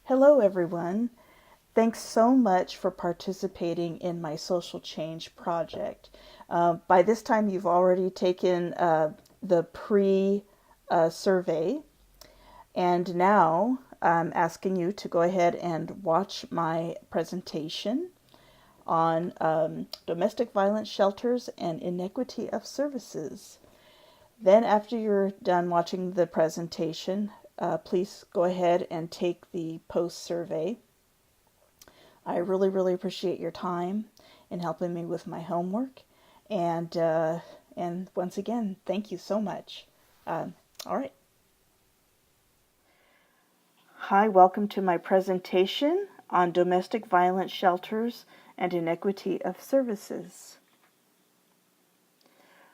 Hello, everyone. Thanks so much for participating in my social change project. By this time, you've already taken the pre-survey, and now I'm asking you to go ahead and watch my presentation on domestic violence shelters and inequity of services. Then, after you're done watching the presentation, please go ahead and take the post-survey. I really appreciate your time in helping me with my homework, and once again, thank you so much. All right. Hi, welcome to my presentation on domestic violence shelters and inequity of services.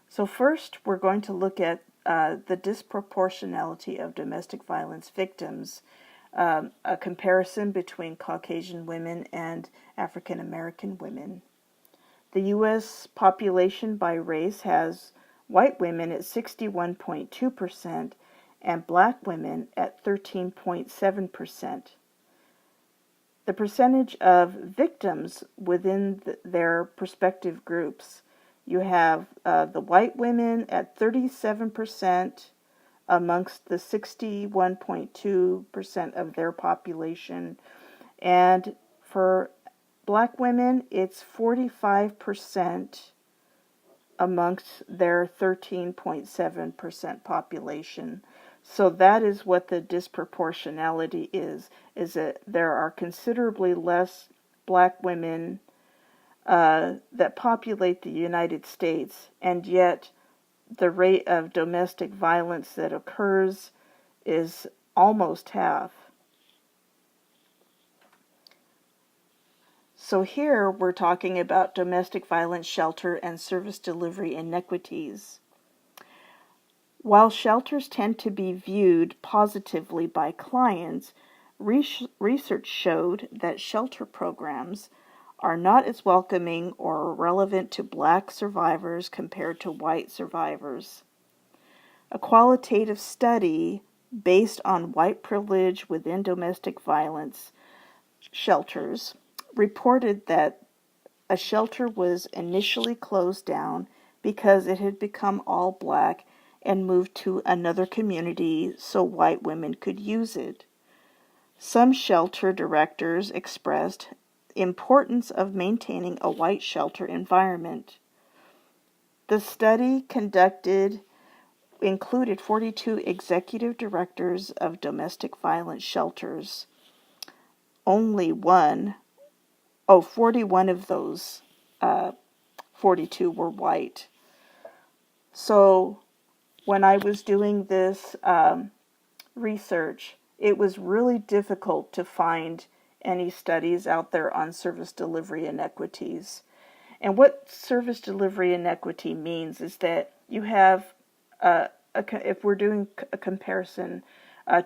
So first, we're going to look at the disproportionality of domestic violence victims, a comparison between Caucasian women and African American women. The U.S. population by race has white women at 61.2% and black women at 13.7%. The percentage of victims within their respective groups, you have the white women at 37% amongst the 61.2% of their population, and for black women, it's 45% amongst their 13.7% population. So that is what the disproportionality is that there are considerably less black women that populate the United States, and yet the rate of domestic violence that occurs is almost half. So here we're talking about domestic violence shelter and service delivery inequities. While shelters tend to be viewed positively by clients, research showed that shelter programs are not as welcoming or relevant to black survivors compared to white survivors. A qualitative study based on white privilege within domestic violence shelters reported that a shelter was initially closed down because it had become all black and moved to another community so white women could use it. Some shelter directors expressed the importance of maintaining a white shelter environment. The study included 42 executive directors of domestic violence shelters. Only 41 of those 42 were white. So when I was doing this research, it was really difficult to find any studies out there on service delivery inequities. And what service delivery inequity means is that you have, if we're doing a comparison,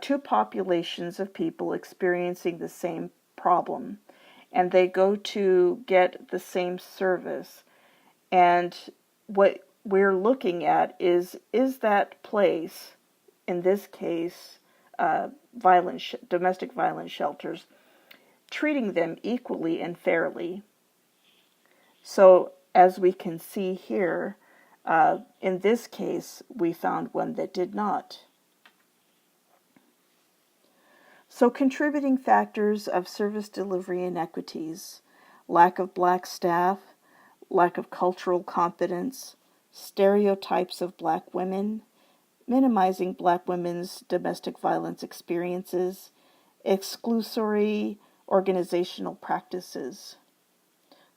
two populations of people experiencing the same problem, and they go to get the same service. And what we're looking at is that place, in this case, domestic violence shelters, treating them equally and fairly. So as we can see here, in this case, we found one that did not. So contributing factors of service delivery inequities: lack of black staff, lack of cultural competence, stereotypes of black women, minimizing black women's domestic violence experiences, exclusory organizational practices.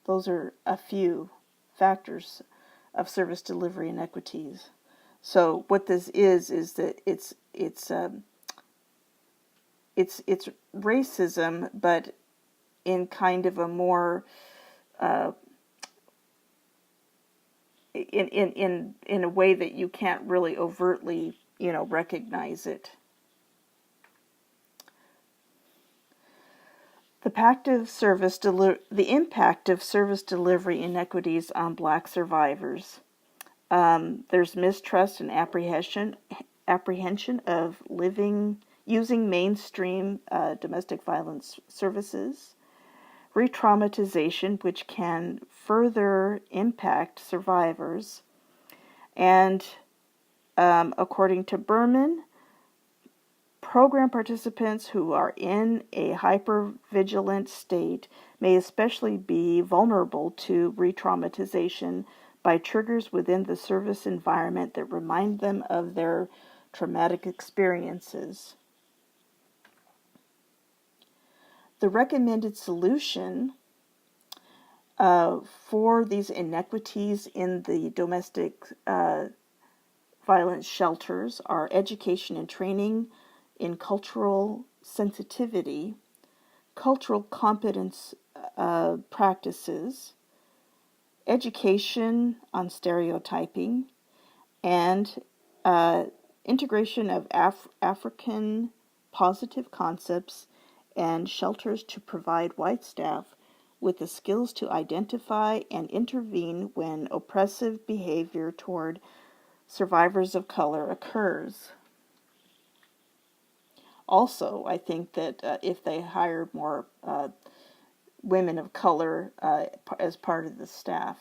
Those are a few factors of service delivery inequities. So what this is that it's racism, but in kind of a more in a way that you can't really overtly, recognize it. The impact of service delivery inequities on black survivors. There's mistrust and apprehension of living using mainstream domestic violence services, re-traumatization, which can further impact survivors, and according to Berman, program participants who are in a hypervigilant state may especially be vulnerable to re-traumatization by triggers within the service environment that remind them of their traumatic experiences. The recommended solution for these inequities in the domestic violence shelters are education and training in cultural sensitivity, cultural competence practices, education on stereotyping, and integration of African positive concepts and shelters to provide white staff with the skills to identify and intervene when oppressive behavior toward survivors of color occurs. Also, I think that if they hire more women of color as part of the staff.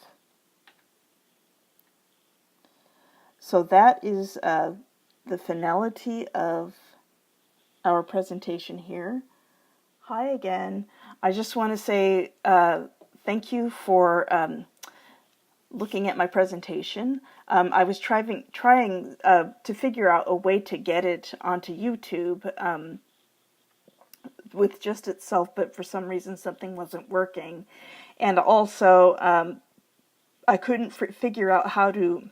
So that is the finality of our presentation here. Hi again. I just want to say thank you for looking at my presentation. I was trying to figure out a way to get it onto YouTube with just itself, but for some reason something wasn't working. And also, I couldn't figure out how to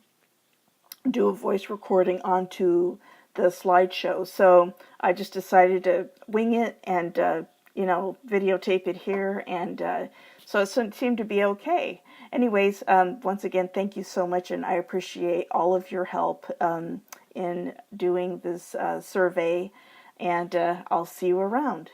do a voice recording onto the slideshow. So I just decided to wing it and, videotape it here. And so it seemed to be okay. Anyways, once again, thank you so much. And I appreciate all of your help in doing this survey. And I'll see you around.